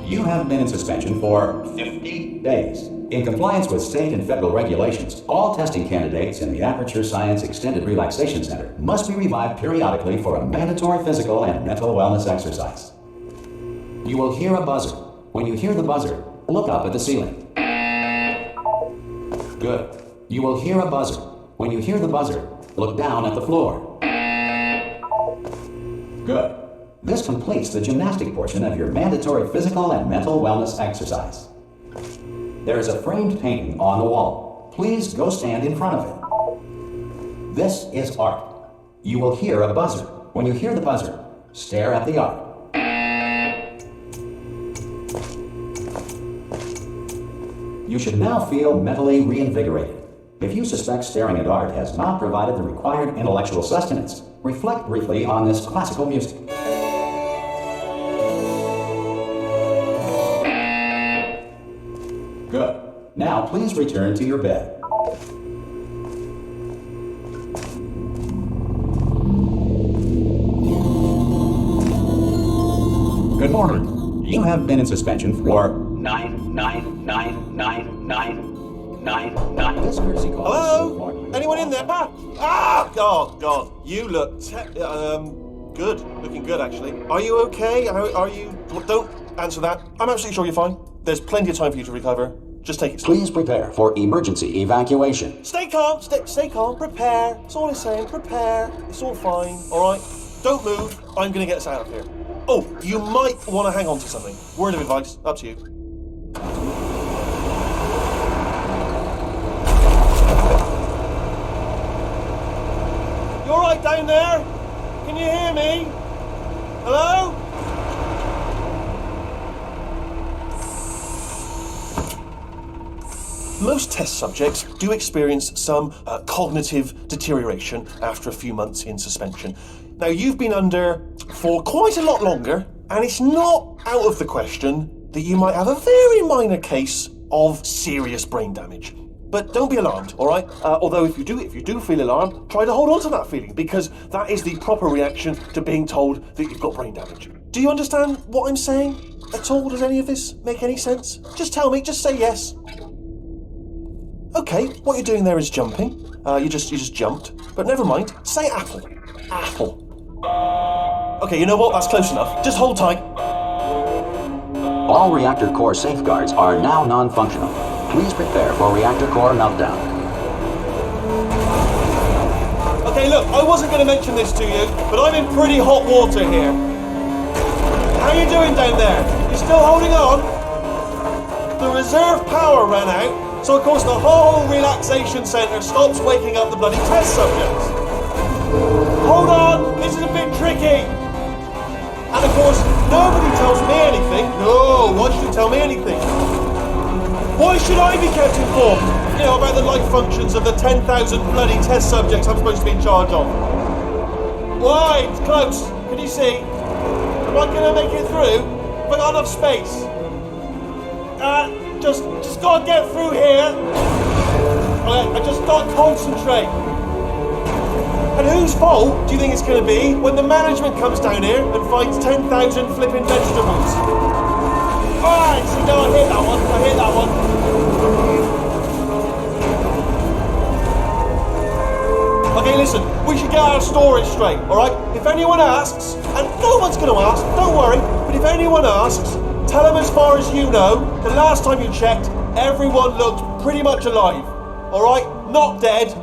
You have been in suspension for 50 days. In compliance with state and federal regulations, all testing candidates in the Aperture Science Extended Relaxation Center must be revived periodically for a mandatory physical and mental wellness exercise. You will hear a buzzer. When you hear the buzzer, look up at the ceiling. Good. You will hear a buzzer. When you hear the buzzer, look down at the floor. Good. This completes the gymnastic portion of your mandatory physical and mental wellness exercise. There is a framed painting on the wall. Please go stand in front of it. This is art. You will hear a buzzer. When you hear the buzzer, stare at the art. You should now feel mentally reinvigorated. If you suspect staring at art has not provided the required intellectual sustenance, reflect briefly on this classical music. Good. Now please return to your bed. Good morning. You have been in suspension for 9999999. This courtesy call. Hello? Anyone in there? God. You look good. Looking good, actually. Are you okay? Are you? Don't answer that. I'm absolutely sure you're fine. There's plenty of time for you to recover. Just take it slow. Please prepare for emergency evacuation. Stay calm. Stay calm. Prepare. That's all I'm saying. Prepare. It's all fine. All right? Don't move. I'm going to get us out of here. Oh, you might want to hang on to something. Word of advice. Up to you. You all right down there? Can you hear me? Hello? Most test subjects do experience some cognitive deterioration after a few months in suspension. Now, you've been under for quite a lot longer, and it's not out of the question that you might have a very minor case of serious brain damage. But don't be alarmed, all right? Although if you do feel alarmed, try to hold on to that feeling, because that is the proper reaction to being told that you've got brain damage. Do you understand what I'm saying at all? Does any of this make any sense? Just tell me, just say yes. Okay, what you're doing there is jumping. You just jumped. But never mind. Say apple. Apple. Okay, you know what? That's close enough. Just hold tight. All reactor core safeguards are now non-functional. Please prepare for reactor core meltdown. Okay, look, I wasn't going to mention this to you, but I'm in pretty hot water here. How you doing down there? You still holding on? The reserve power ran out, so of course the whole relaxation centre stops waking up the bloody test subjects. Hold on, this is a bit tricky. And of course, nobody tells me anything. No, why should you tell me anything? Why should I be kept informed? You know, about the life functions of the 10,000 bloody test subjects I'm supposed to be in charge of. Why? It's close. Can you see? Am I going to make it through? Have I got enough space? Just gotta get through here. I just gotta concentrate. And whose fault do you think it's going to be when the management comes down here and finds 10,000 flipping vegetables? Alright, see, no, I hit that one. Okay, listen, we should get our story straight, alright? If anyone asks, and no one's going to ask, don't worry, but if anyone asks, tell them as far as you know, the last time you checked, everyone looked pretty much alive, alright? Not dead.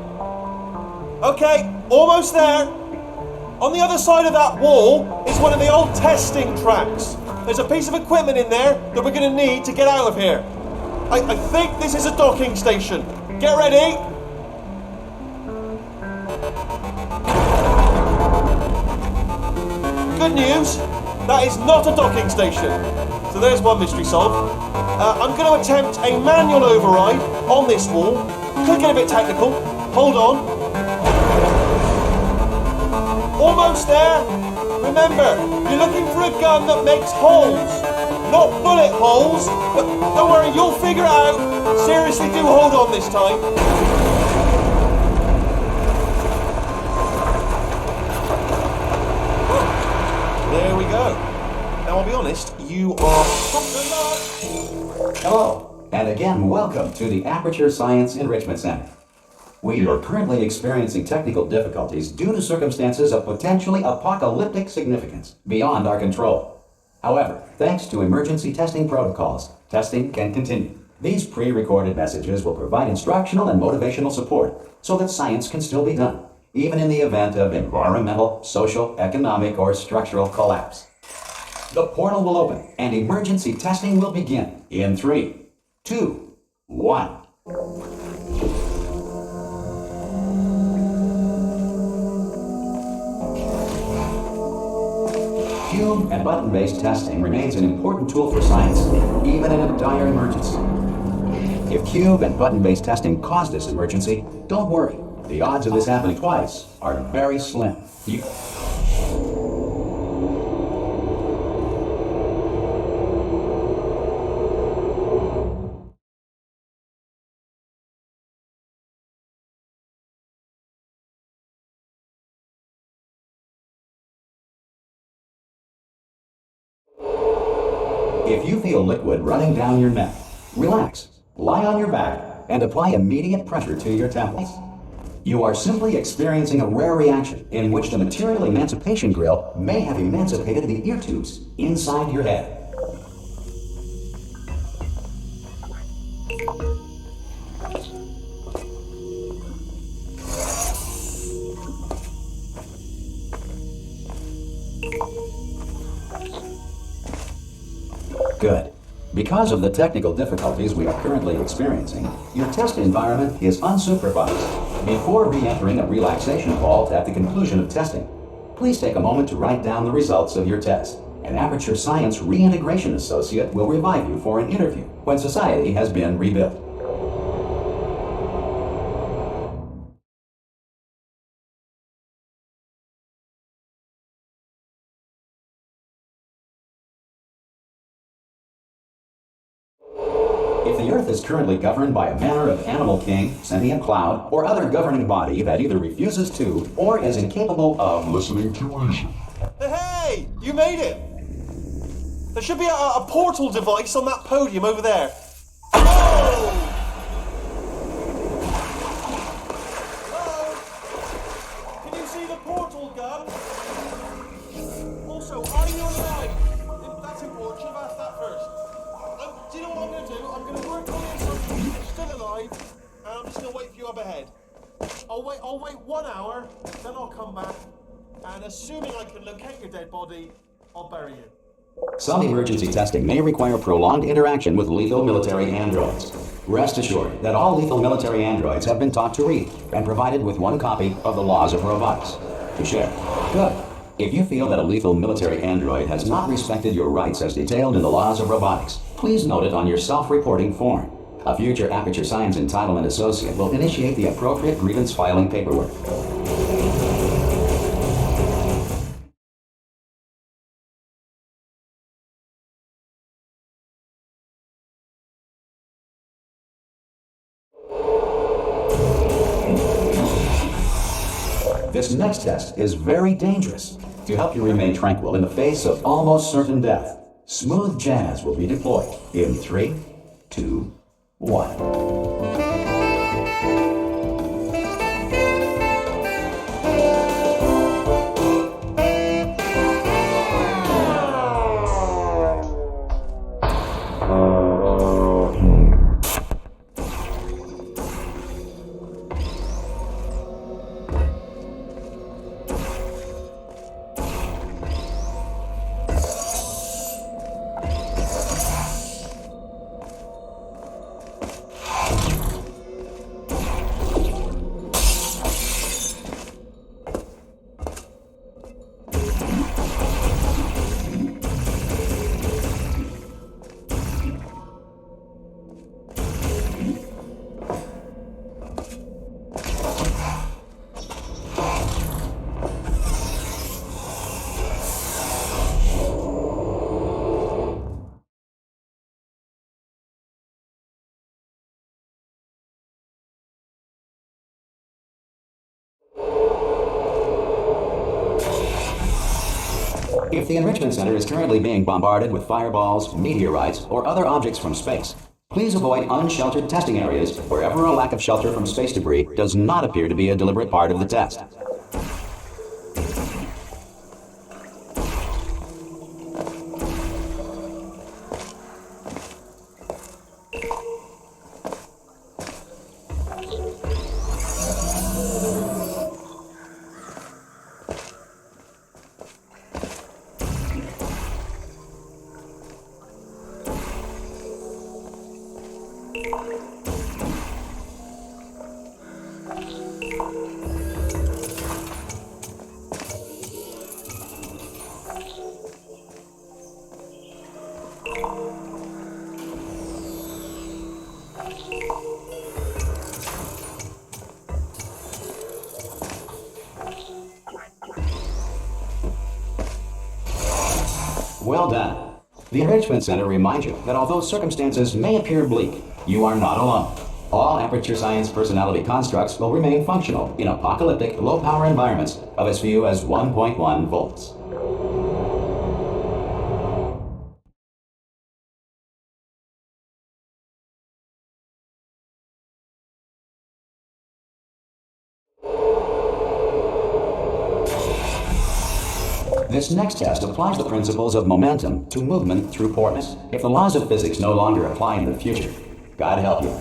Okay, almost there. On the other side of that wall is one of the old testing tracks. There's a piece of equipment in there that we're going to need to get out of here. I think this is a docking station. Get ready. Good news, that is not a docking station. So there's one mystery solved. I'm going to attempt a manual override on this wall. Could get a bit technical. Hold on. Almost there. Remember, you're looking for a gun that makes holes. Not bullet holes, but don't worry, you'll figure it out. Seriously, do hold on this time. There we go. Now, I'll be honest, you are top-notch. Hello, and again, welcome to the Aperture Science Enrichment Center. We are currently experiencing technical difficulties due to circumstances of potentially apocalyptic significance beyond our control. However, thanks to emergency testing protocols, testing can continue. These pre-recorded messages will provide instructional and motivational support so that science can still be done, even in the event of environmental, social, economic, or structural collapse. The portal will open and emergency testing will begin in 3, 2, 1. Cube and button-based testing remains an important tool for science, even in a dire emergency. If cube and button-based testing caused this emergency, don't worry. The odds of this happening twice are very slim. If you feel liquid running down your neck, relax, lie on your back, and apply immediate pressure to your temples. You are simply experiencing a rare reaction in which the material emancipation grill may have emancipated the ear tubes inside your head. Good. Because of the technical difficulties we are currently experiencing, your test environment is unsupervised. Before re-entering a relaxation vault at the conclusion of testing, please take a moment to write down the results of your test. An Aperture Science Reintegration Associate will revive you for an interview when society has been rebuilt. If the Earth is currently governed by a manner of animal king, sentient cloud, or other governing body that either refuses to or is incapable of listening to reason. Hey! You made it! There should be a portal device on that podium over there. Oh! Hello? Can you see the portal gun? Also, are you alive? That's important. Should have asked that first. Do you know what I'm going to do? I'm going to work on the assumption you're still alive, and I'm just going to wait for you up ahead. I'll wait 1 hour, then I'll come back, and assuming I can locate your dead body, I'll bury you. Some emergency testing may require prolonged interaction with lethal military androids. Rest assured that all lethal military androids have been taught to read and provided with 1 copy of the Laws of Robotics to share. Good. If you feel that a lethal military android has not respected your rights as detailed in the Laws of Robotics, please note it on your self-reporting form. A future Aperture Science Entitlement Associate will initiate the appropriate grievance filing paperwork. This next test is very dangerous. To help you remain tranquil in the face of almost certain death, smooth jazz will be deployed in 3, 2, 1. If the Enrichment Center is currently being bombarded with fireballs, meteorites, or other objects from space, please avoid unsheltered testing areas wherever a lack of shelter from space debris does not appear to be a deliberate part of the test. Well done. The Enrichment Center reminds you that although circumstances may appear bleak, you are not alone. All Aperture Science personality constructs will remain functional in apocalyptic, low-power environments of as few as 1.1 volts. This next test applies the principles of momentum to movement through portness. If the laws of physics no longer apply in the future, God help you.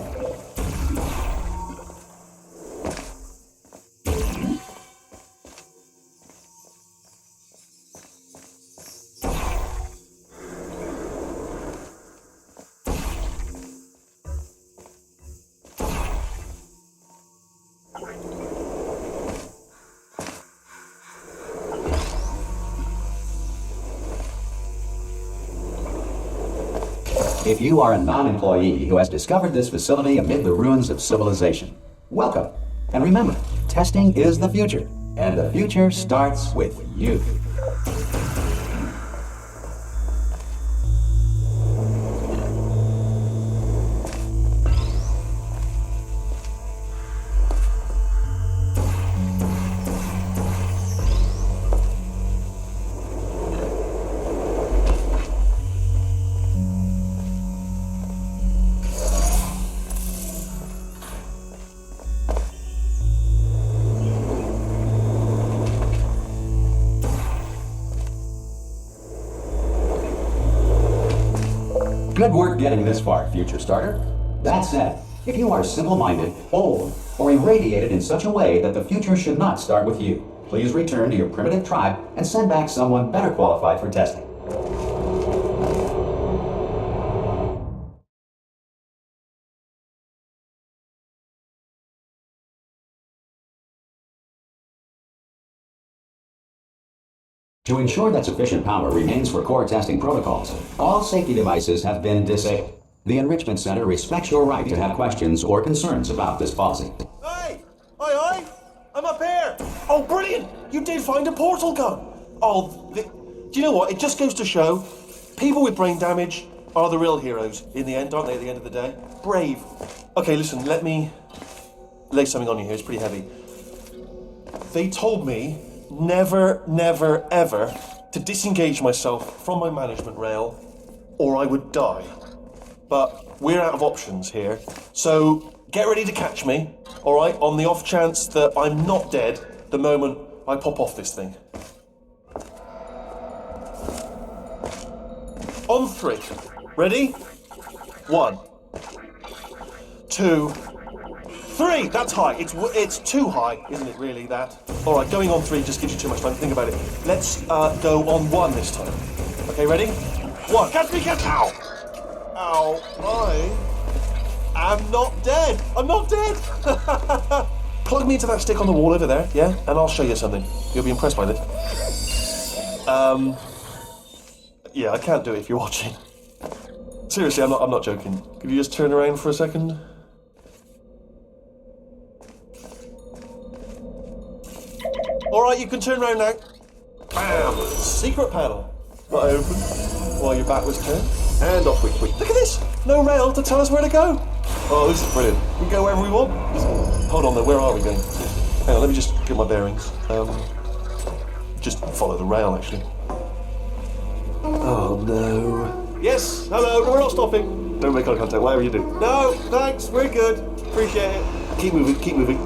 If you are a non-employee who has discovered this facility amid the ruins of civilization, welcome. And remember, testing is the future, and the future starts with you. Good work getting this far, future starter. That said, if you are simple-minded, old, or irradiated in such a way that the future should not start with you, please return to your primitive tribe and send back someone better qualified for testing. To ensure that sufficient power remains for core testing protocols, all safety devices have been disabled. The Enrichment Center respects your right to have questions or concerns about this policy. Hey! Aye! I'm up here! Oh, brilliant! You did find a portal gun! Oh, do you know what? It just goes to show, people with brain damage are the real heroes in the end, aren't they, at the end of the day? Brave. Okay, listen, let me lay something on you here. It's pretty heavy. They told me never, ever to disengage myself from my management rail or I would die. But we're out of options here, so get ready to catch me, alright, on the off chance that I'm not dead the moment I pop off this thing. On 3. Ready? 1, 2, 3! That's high. It's too high, isn't it, really, that? Alright, going on 3 just gives you too much time to think about it. Let's go on 1 this time. Okay, ready? 1. Catch me, catch! Ow! Ow, I am not dead! I'm not dead! Plug me into that stick on the wall over there, yeah? And I'll show you something. You'll be impressed by this. Yeah, I can't do it if you're watching. Seriously, I'm not joking. Could you just turn around for a second? Alright, you can turn around now. Bam! Secret panel. That I opened while your back was turned. And off we quick. Look at this! No rail to tell us where to go. Oh, this is brilliant. We can go wherever we want. Hold on though, where are we going? Hang on, let me just get my bearings. Just follow the rail, actually. Oh no. Yes, hello, we're not stopping. Don't make eye contact, whatever you do. No, thanks, we're good. Appreciate it. Keep moving, keep moving.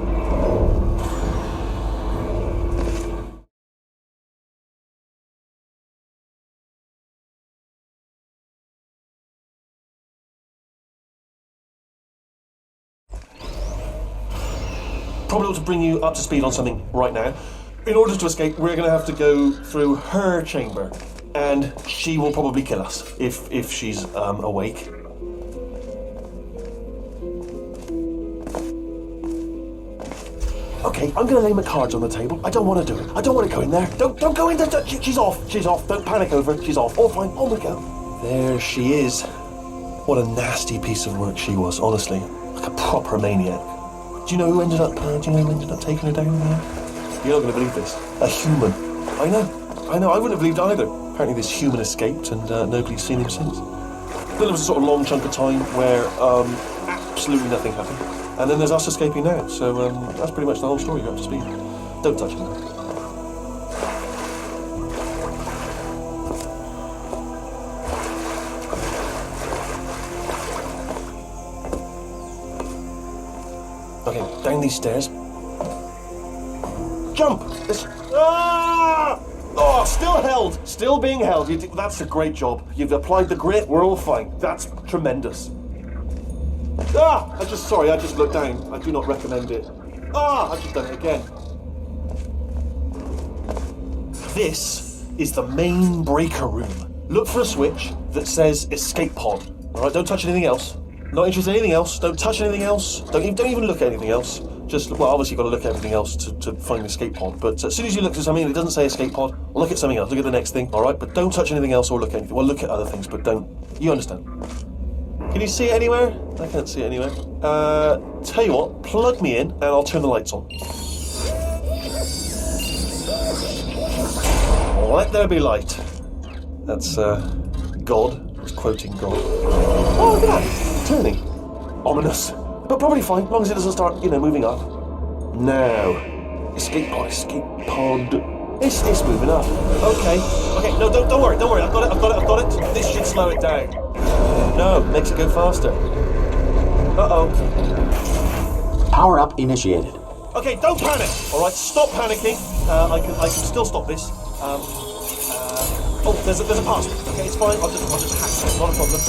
Probably ought to bring you up to speed on something right now. In order to escape, we're going to have to go through her chamber, and she will probably kill us if she's awake. Okay, I'm going to lay my cards on the table. I don't want to do it. I don't want to go in there. Don't go in there. She's off. She's off. Don't panic over it. She's off. All fine. On we go. There she is. What a nasty piece of work she was, honestly. Like a proper maniac. Do you know who ended up taking her down there? You're not going to believe this. A human. I know. I wouldn't have believed either. Apparently this human escaped and nobody's seen him since. Then there was a sort of long chunk of time where absolutely nothing happened. And then there's us escaping now. So that's pretty much the whole story. You're up to speed. Don't touch him. Okay, down these stairs. Jump! Ah! Oh, still held! Still being held. That's a great job. You've applied the grit, we're all fine. That's tremendous. Ah! I just looked down. I do not recommend it. Ah! I've just done it again. This is the main breaker room. Look for a switch that says escape pod. Alright, don't touch anything else. Not interested in anything else. Don't touch anything else. Don't even look at anything else. Just, well, obviously you've got to look at everything else to find the escape pod. But as soon as you look at something and it doesn't say escape pod, look at something else. Look at the next thing, all right? But don't touch anything else or look at anything. Well, look at other things, but don't. You understand? Can you see it anywhere? I can't see it anywhere. Tell you what, plug me in and I'll turn the lights on. Let there be light. That's, God. I was quoting God. Oh, look at that. Turning. Ominous. But probably fine, as long as it doesn't start, moving up. Now. Escape pod. It's moving up. Okay, no, don't worry. I've got it. This should slow it down. No, makes it go faster. Uh-oh. Power up initiated. Okay, don't panic. All right, stop panicking. I can still stop this. Oh, there's a password. Okay, it's fine. I'll just hack it. Not a problem.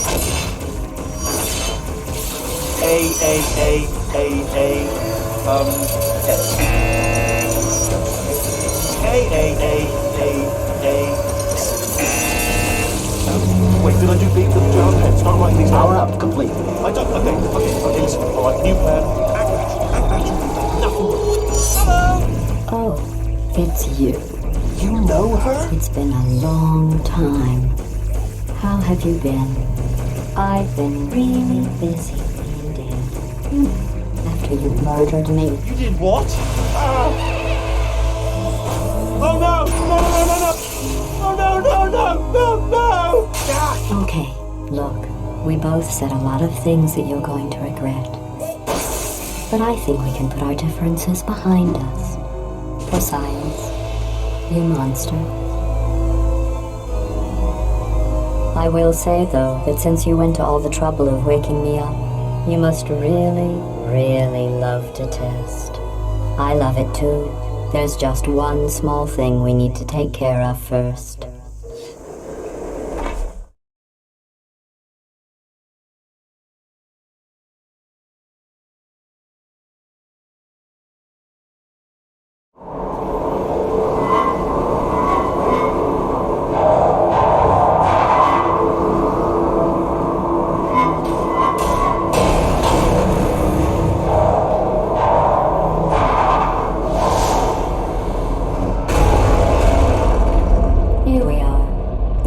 Wait, did I do B? Start writing these down. Power up complete. I don't. Okay, listen. All right, new plan. Action. Nothing. Hello. Oh, it's you. You know her? It's been a long time. How have you been? I've been really busy being dead. After you murdered me. You did what? Oh no! Oh no! Ah. Okay, look, we both said a lot of things that you're going to regret. But I think we can put our differences behind us. For science, you monster. I will say, though, that since you went to all the trouble of waking me up, you must really, really love to test. I love it too. There's just one small thing we need to take care of first.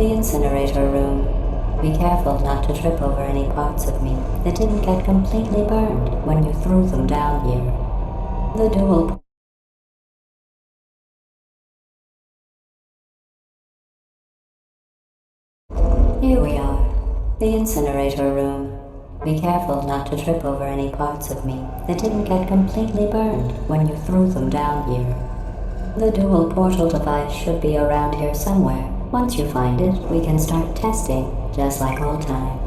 Incinerator room. Be careful not to trip over any parts of me that didn't get completely burned when you threw them down here. The dual... Here we are. The incinerator room. Be careful not to trip over any parts of me that didn't get completely burned when you threw them down here. The dual portal device should be around here somewhere, Once you find it, we can start testing, just like old times.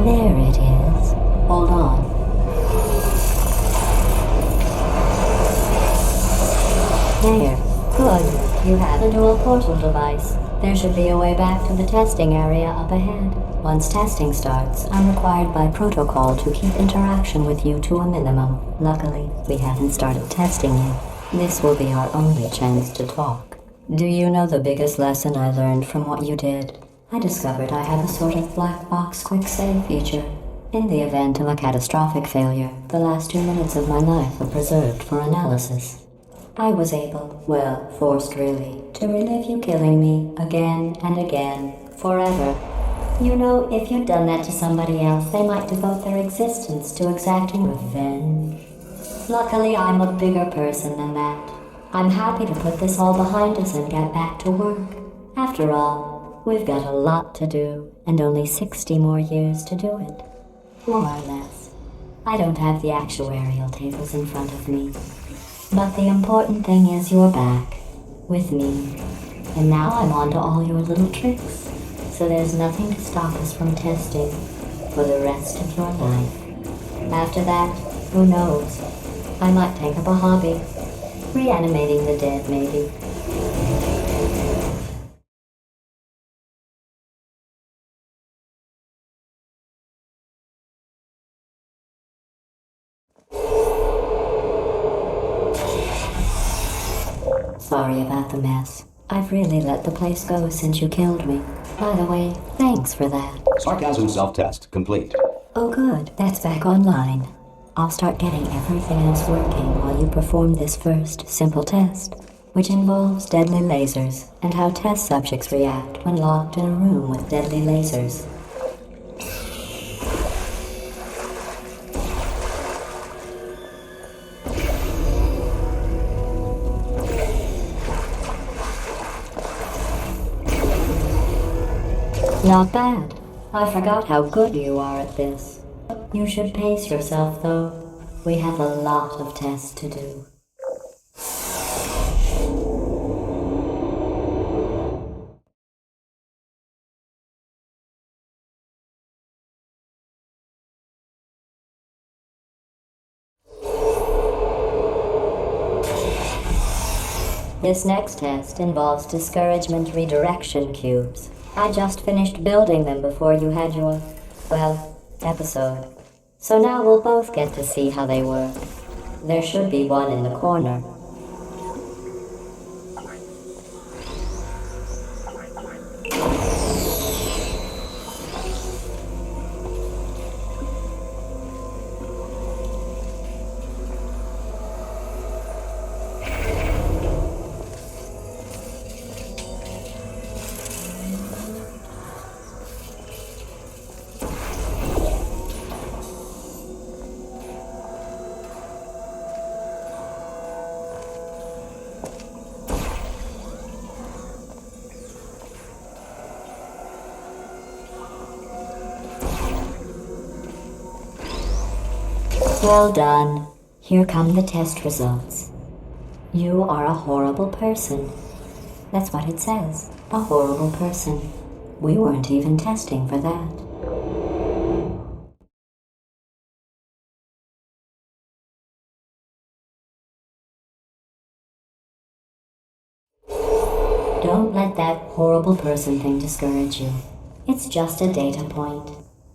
There it is. Hold on. There. Good. You have a dual portal device. There should be a way back to the testing area up ahead. Once testing starts, I'm required by protocol to keep interaction with you to a minimum. Luckily, we haven't started testing yet. This will be our only chance to talk. Do you know the biggest lesson I learned from what you did? I discovered I have a sort of black box quick save feature. In the event of a catastrophic failure, the last 2 minutes of my life are preserved for analysis. I was able, well, forced really, to relive you killing me again and again, forever. You know, if you'd done that to somebody else, they might devote their existence to exacting revenge. Luckily, I'm a bigger person than that. I'm happy to put this all behind us and get back to work. After all, we've got a lot to do, and only 60 more years to do it. More or less. I don't have the actuarial tables in front of me. But the important thing is you're back, with me. And now I'm on to all your little tricks, so there's nothing to stop us from testing for the rest of your life. After that, who knows? I might take up a hobby. Reanimating the dead, maybe. Sorry about the mess. I've really let the place go since you killed me. By the way, thanks for that. Sarcasm self-test complete. Oh good, that's back online. I'll start getting everything else working while you perform this first, simple test, which involves deadly lasers and how test subjects react when locked in a room with deadly lasers. Not bad. I forgot how good you are at this. You should pace yourself, though. We have a lot of tests to do. This next test involves discouragement redirection cubes. I just finished building them before you had your, well, episode. So now we'll both get to see how they work. There should be one in the corner. Well done. Here come the test results. You are a horrible person. That's what it says. A horrible person. We weren't even testing for that. Don't let that horrible person thing discourage you. It's just a data point.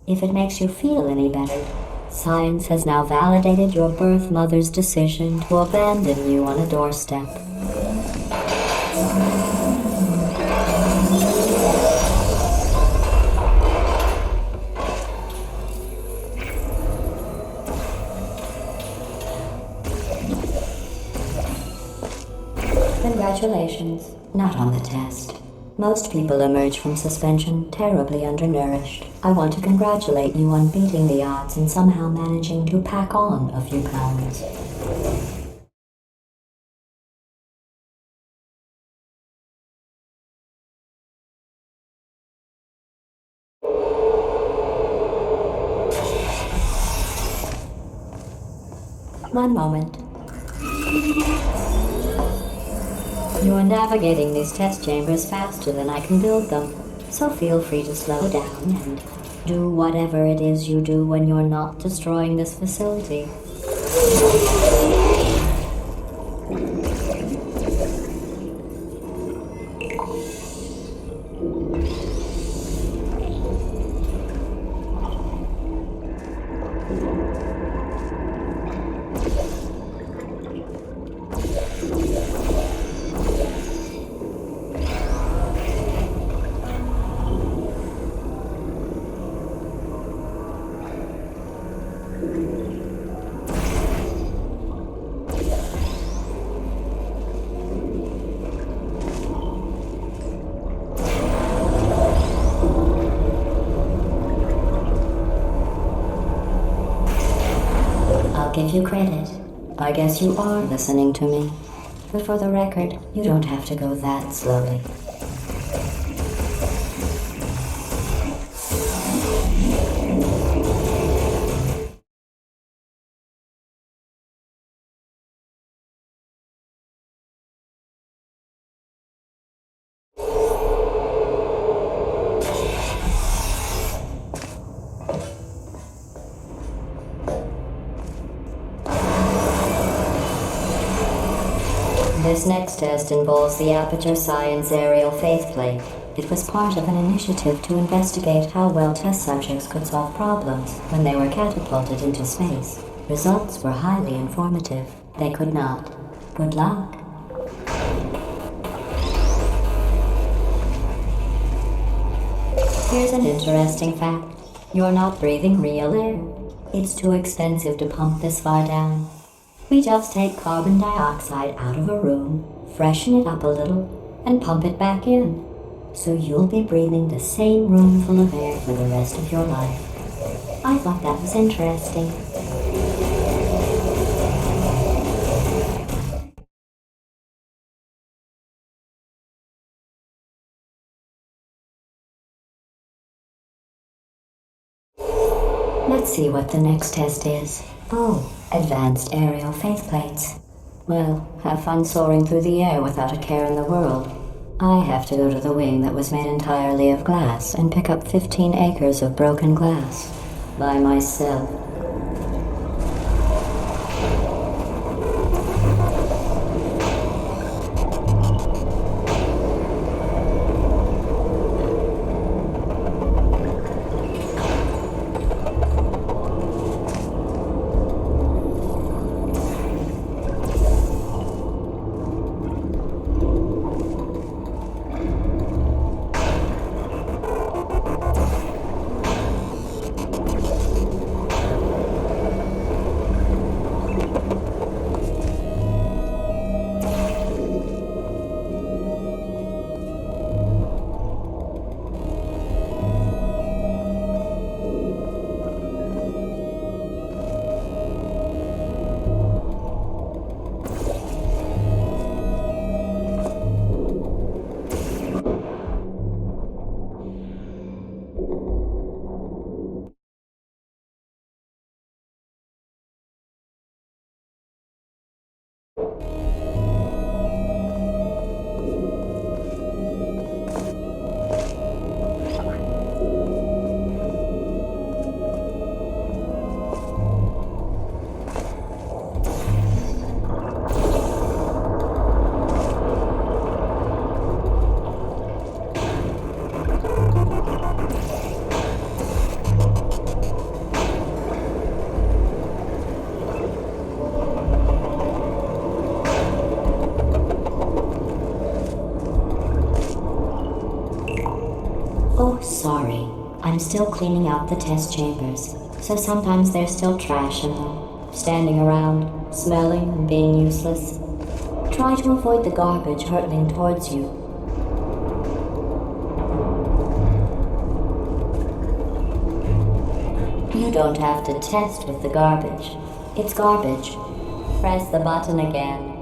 If it makes you feel any better, science has now validated your birth mother's decision to abandon you on a doorstep. Congratulations. Not on the test. Most people emerge from suspension terribly undernourished. I want to congratulate you on beating the odds and somehow managing to pack on a few pounds. One moment. You are navigating these test chambers faster than I can build them, so feel free to slow down and do whatever it is you do when you're not destroying this facility. Give you credit. I guess you are listening to me. But for the record, you don't have to go that slowly. This next test involves the Aperture Science Aerial Faithplate. It was part of an initiative to investigate how well test subjects could solve problems when they were catapulted into space. Results were highly informative. They could not. Good luck. Here's an interesting fact. You're not breathing real air. It's too expensive to pump this far down. We just take carbon dioxide out of a room, freshen it up a little, and pump it back in. So you'll be breathing the same room full of air for the rest of your life. I thought that was interesting. Let's see what the next test is. Oh, advanced aerial faithplates. Well, have fun soaring through the air without a care in the world. I have to go to the wing that was made entirely of glass and pick up 15 acres of broken glass. By myself. Oh, sorry. I'm still cleaning out the test chambers, so sometimes there's still trash in them, standing around, smelling and being useless. Try to avoid the garbage hurtling towards you. don't have to test with the garbage. It's garbage. Press the button again.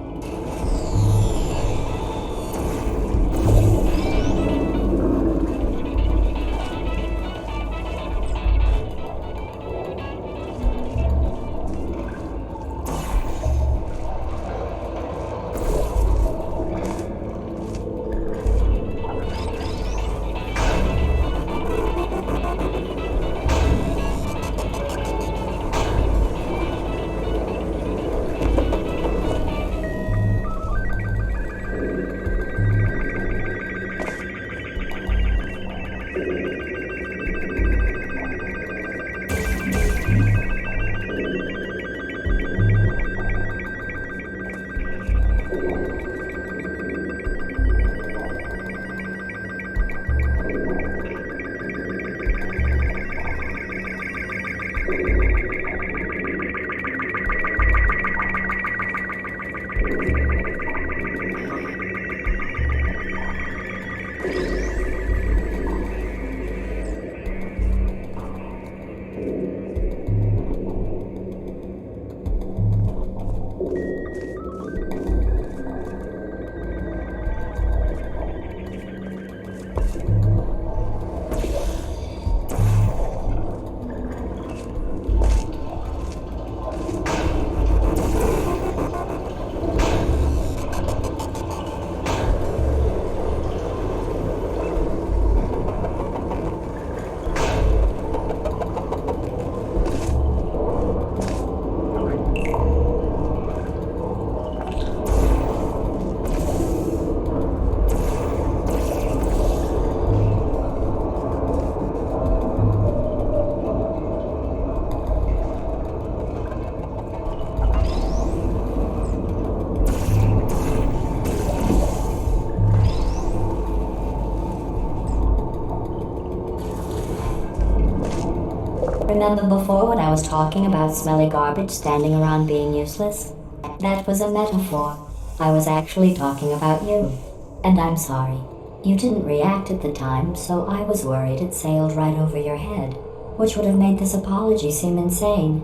Remember before when I was talking about smelly garbage standing around being useless? That was a metaphor. I was actually talking about you. And I'm sorry. You didn't react at the time, so I was worried it sailed right over your head, which would have made this apology seem insane.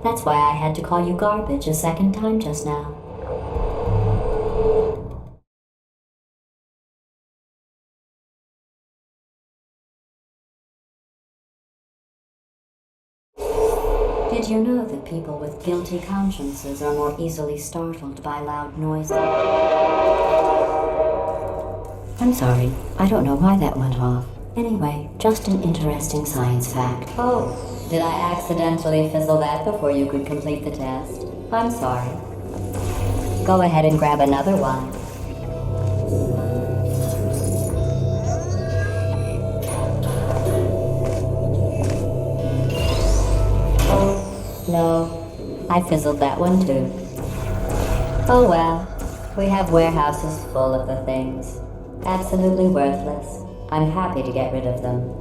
That's why I had to call you garbage a second time just now. Did you know that people with guilty consciences are more easily startled by loud noises? I'm sorry, I don't know why that went off. Anyway, just an interesting science fact. Oh, did I accidentally fizzle that before you could complete the test? I'm sorry. Go ahead and grab another one. No, I fizzled that one too. Oh well, we have warehouses full of the things. Absolutely worthless. I'm happy to get rid of them.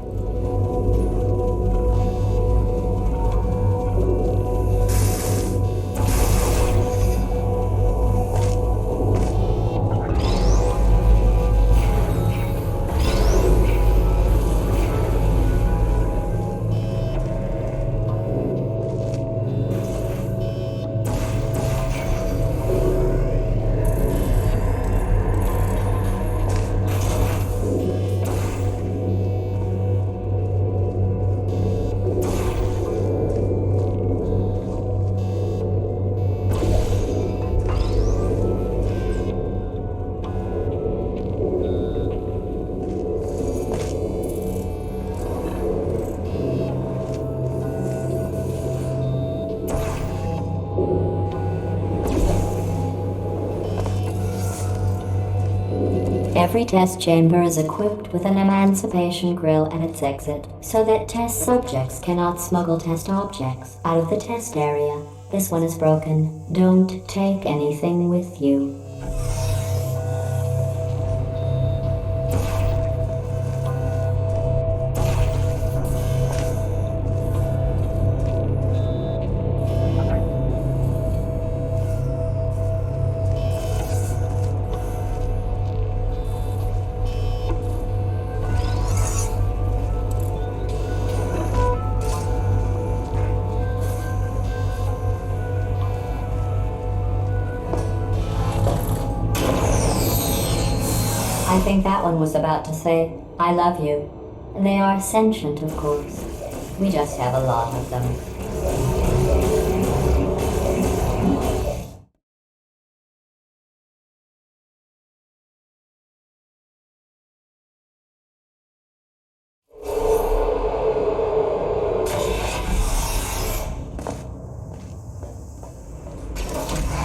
Every test chamber is equipped with an emancipation grill at its exit, so that test subjects cannot smuggle test objects out of the test area. This one is broken. Don't take anything with you. I think that one was about to say, I love you. They are sentient, of course. We just have a lot of them.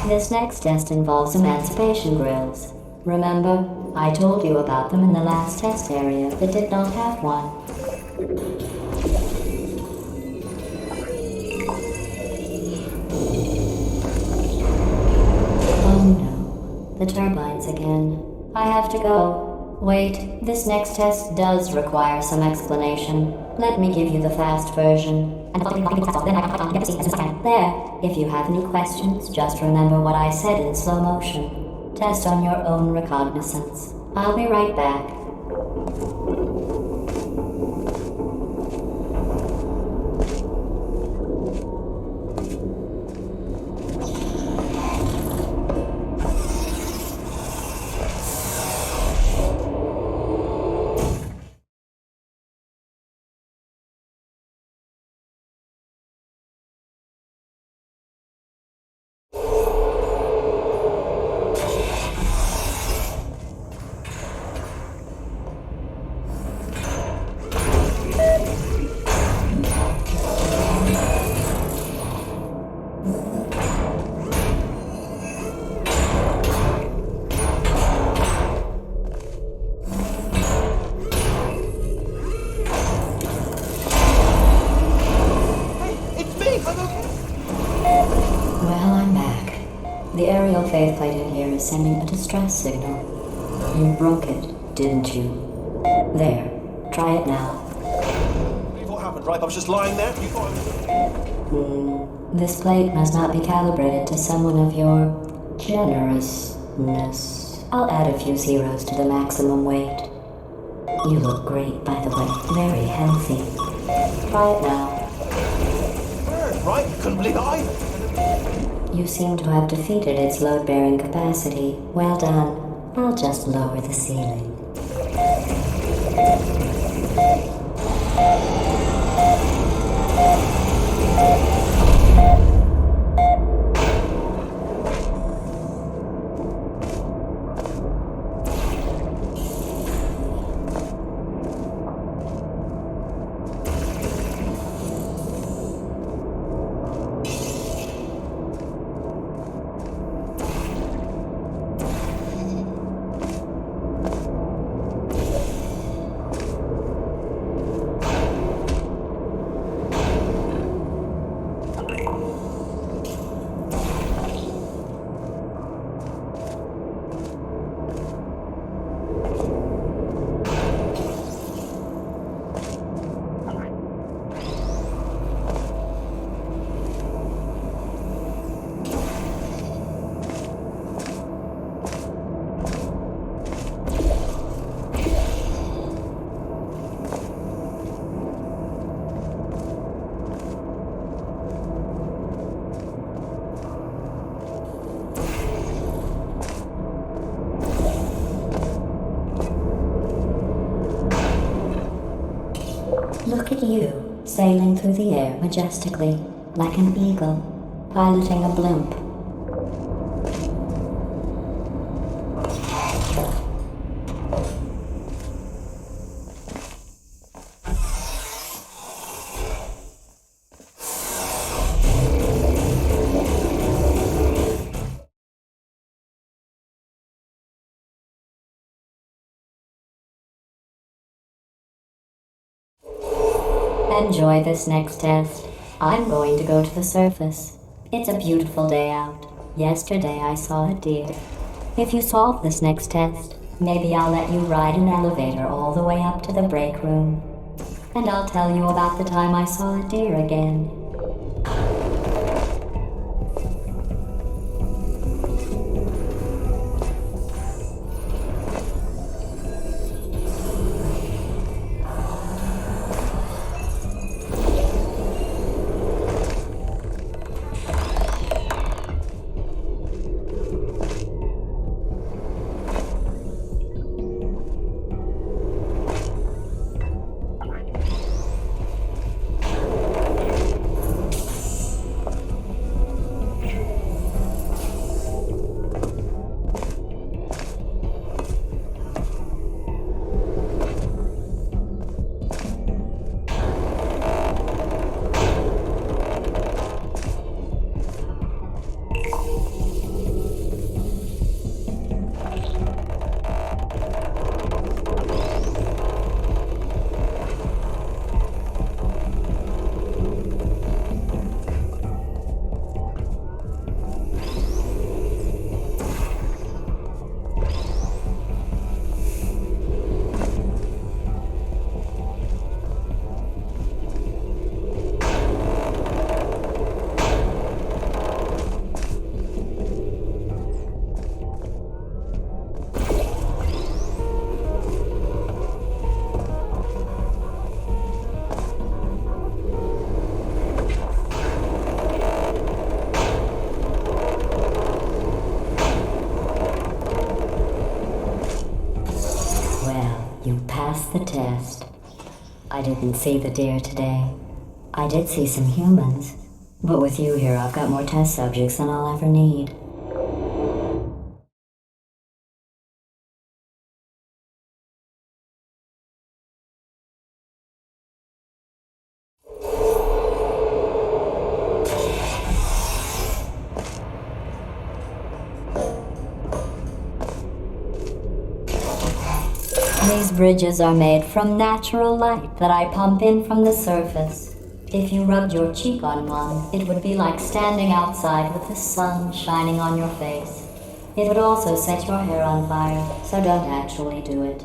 This next test involves emancipation grills. Remember, I told you about them in the last test area that did not have one. Oh no, the turbines again. I have to go. Wait, this next test does require some explanation. Let me give you the fast version. There, if you have any questions, just remember what I said in slow motion. Test on your own recognizance. I'll be right back. The aerial faceplate in here is sending a distress signal. You broke it, didn't you? There. Try it now. What happened, right? I was just lying there. You thought I was... This plate must not be calibrated to someone of your generousness. I'll add a few zeros to the maximum weight. You look great, by the way. Very healthy. Try it now. Right? Couldn't believe I... You seem to have defeated its load-bearing capacity. Well done. I'll just lower the ceiling. Look at you, sailing through the air majestically, like an eagle, piloting a blimp. Enjoy this next test. I'm going to go to the surface. It's a beautiful day out. Yesterday I saw a deer. If you solve this next test, maybe I'll let you ride an elevator all the way up to the break room. And I'll tell you about the time I saw a deer again. I didn't see the deer today. I did see some humans, but with you here I've got more test subjects than I'll ever need. These bridges are made from natural light that I pump in from the surface. If you rubbed your cheek on one, it would be like standing outside with the sun shining on your face. It would also set your hair on fire, so don't actually do it.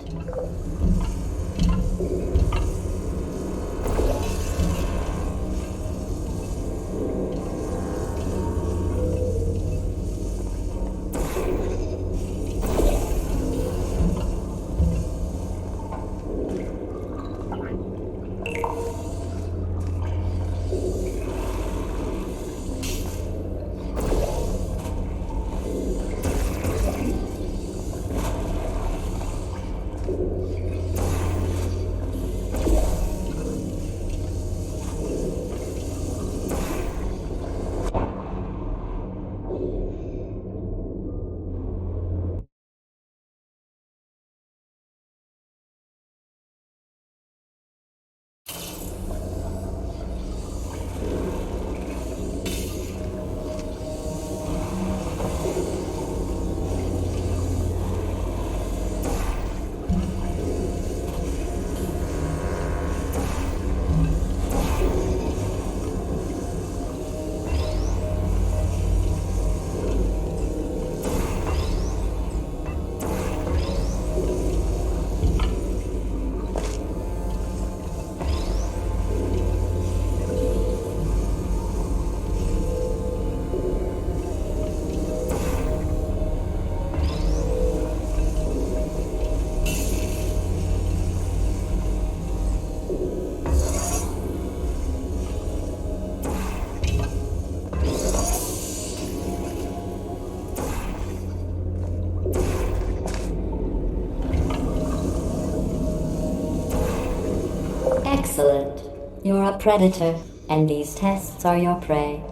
Excellent. You're a predator, and these tests are your prey.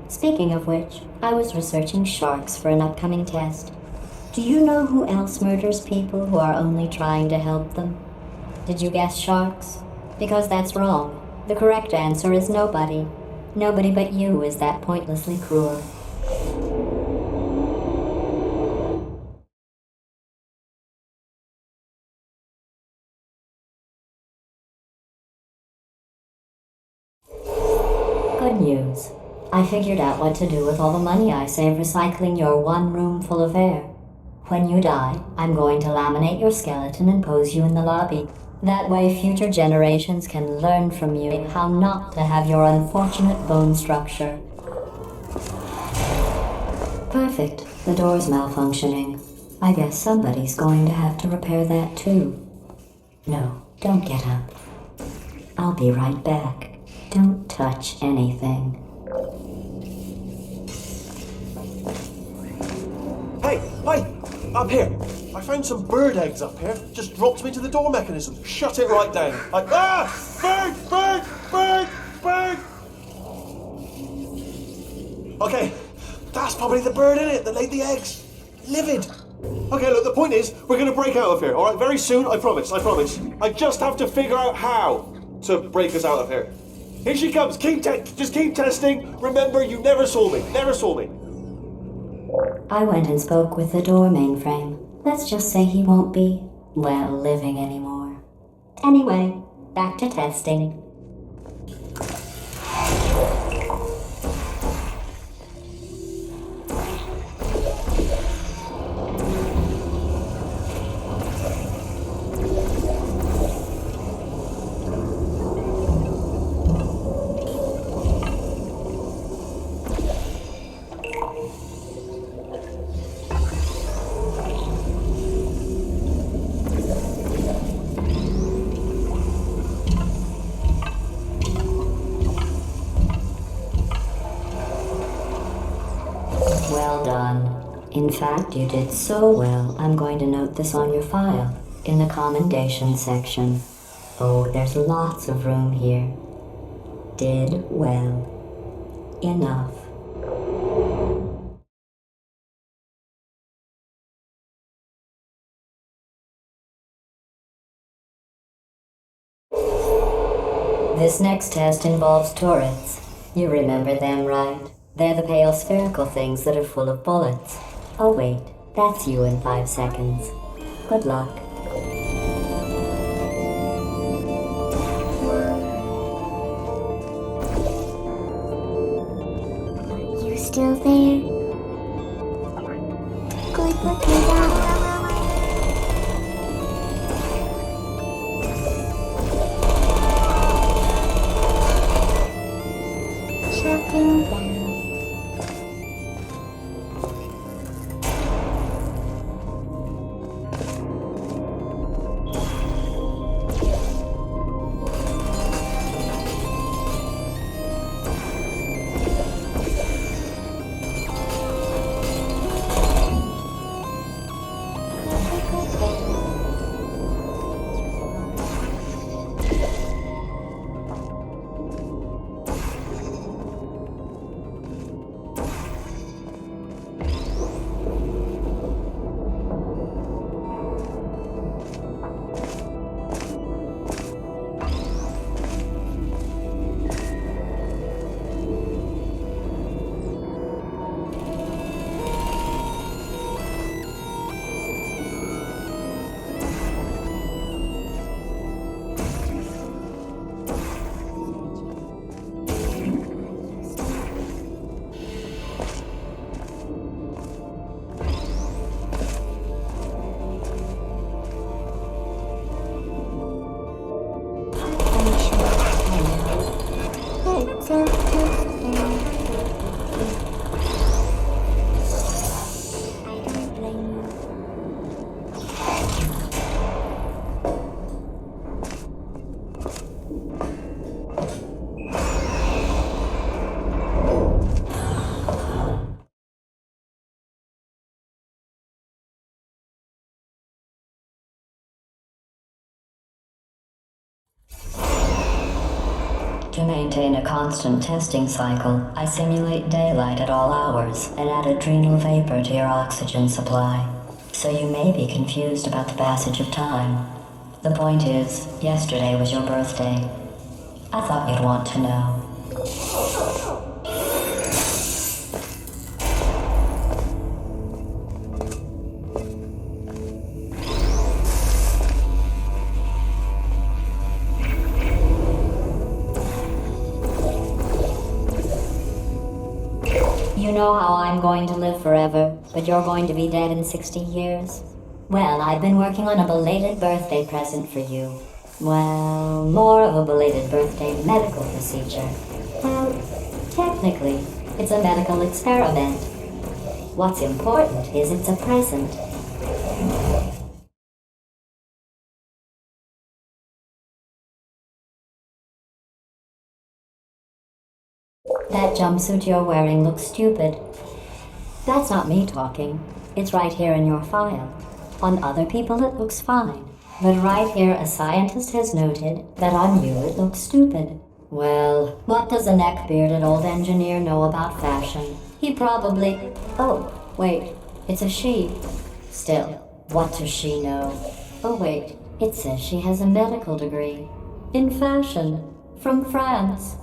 Speaking of which, I was researching sharks for an upcoming test. Do you know who else murders people who are only trying to help them? Did you guess sharks? Because that's wrong. The correct answer is nobody. Nobody but you is that pointlessly cruel. Good news. I figured out what to do with all the money I save recycling your one room full of air. When you die, I'm going to laminate your skeleton and pose you in the lobby. That way future generations can learn from you how not to have your unfortunate bone structure. Perfect. The door's malfunctioning. I guess somebody's going to have to repair that too. No, don't get up. I'll be right back. Don't touch anything. Hey, up here. I found some bird eggs up here. Just dropped them into the door mechanism. Shut it right down. Bird! Okay, that's probably the bird in it that laid the eggs. Livid. Okay, look, the point is, we're going to break out of here, all right? Very soon, I promise. I just have to figure out how to break us out of here. Here she comes. Just keep testing. Remember, you never saw me. I went and spoke with the door mainframe. Let's just say he won't be, well, living anymore. Anyway, back to testing. Well done. In fact, you did so well, I'm going to note this on your file, in the commendation section. Oh, there's lots of room here. Did well. Enough. This next test involves turrets. You remember them, right? They're the pale spherical things that are full of bullets. Oh wait, that's you in 5 seconds. Good luck. Are you still there? Good looking guy. Shutting down. To maintain a constant testing cycle, I simulate daylight at all hours and add adrenal vapor to your oxygen supply. So you may be confused about the passage of time. The point is, yesterday was your birthday. I thought you'd want to know. You know how I'm going to live forever, but you're going to be dead in 60 years? Well, I've been working on a belated birthday present for you. Well, more of a belated birthday medical procedure. Well, technically, it's a medical experiment. What's important is it's a present. That jumpsuit you're wearing looks stupid. That's not me talking. It's right here in your file. On other people it looks fine. But right here a scientist has noted that on you it looks stupid. Well, what does a neck-bearded old engineer know about fashion? He probably... Oh, wait, it's a she. Still, what does she know? Oh wait, it says she has a medical degree. In fashion. From France.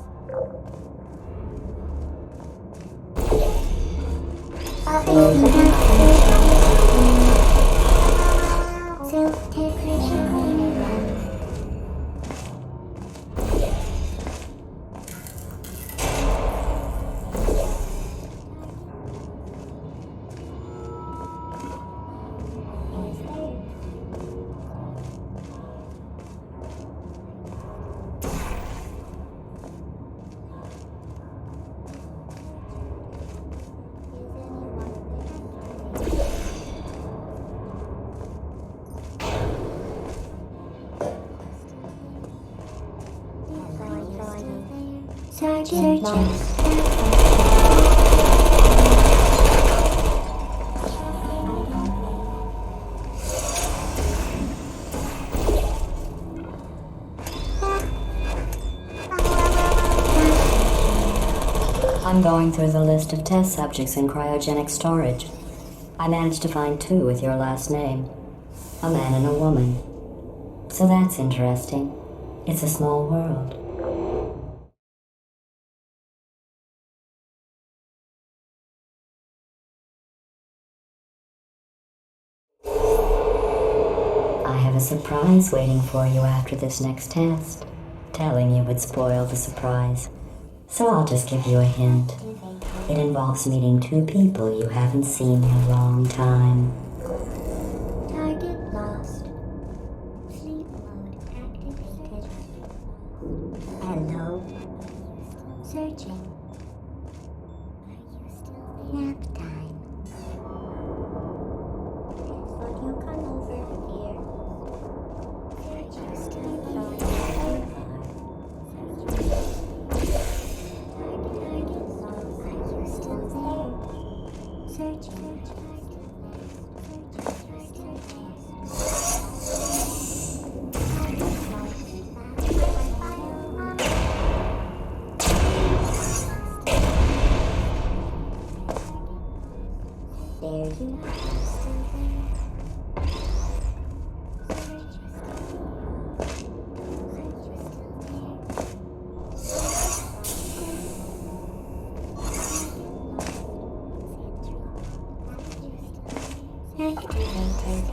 Searching. going through the list of test subjects in cryogenic storage. I managed to find 2 with your last name. A man and a woman. So that's interesting. It's a small world. I have a surprise waiting for you after this next test. Telling you would spoil the surprise. So I'll just give you a hint. It involves meeting 2 people you haven't seen in a long time. Target lost. Sleep mode activated. Hello. Searching. Nap time. Would you come over here? Searching. Still there. There you are. Activated.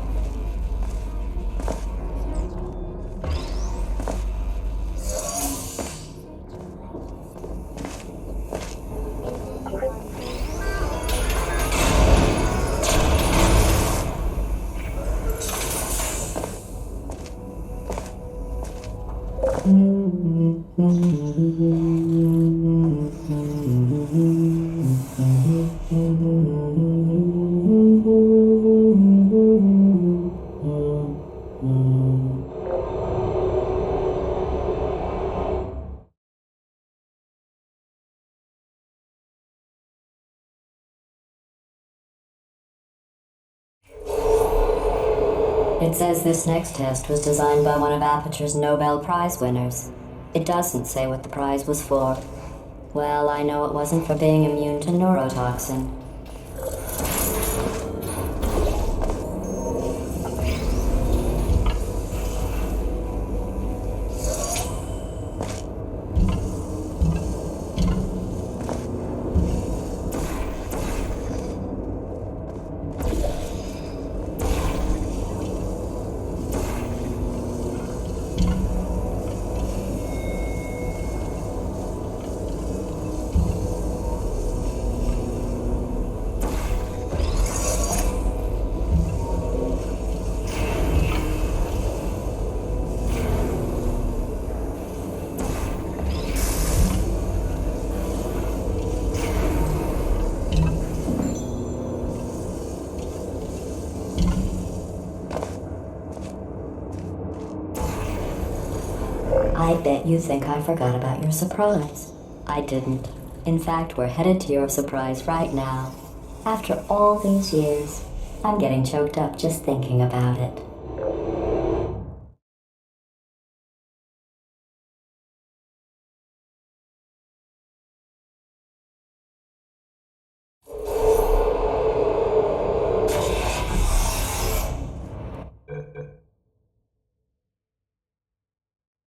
It says this next test was designed by one of Aperture's Nobel Prize winners. It doesn't say what the prize was for. Well, I know it wasn't for being immune to neurotoxin. I bet you think I forgot about your surprise. I didn't. In fact, we're headed to your surprise right now. After all these years, I'm getting choked up just thinking about it.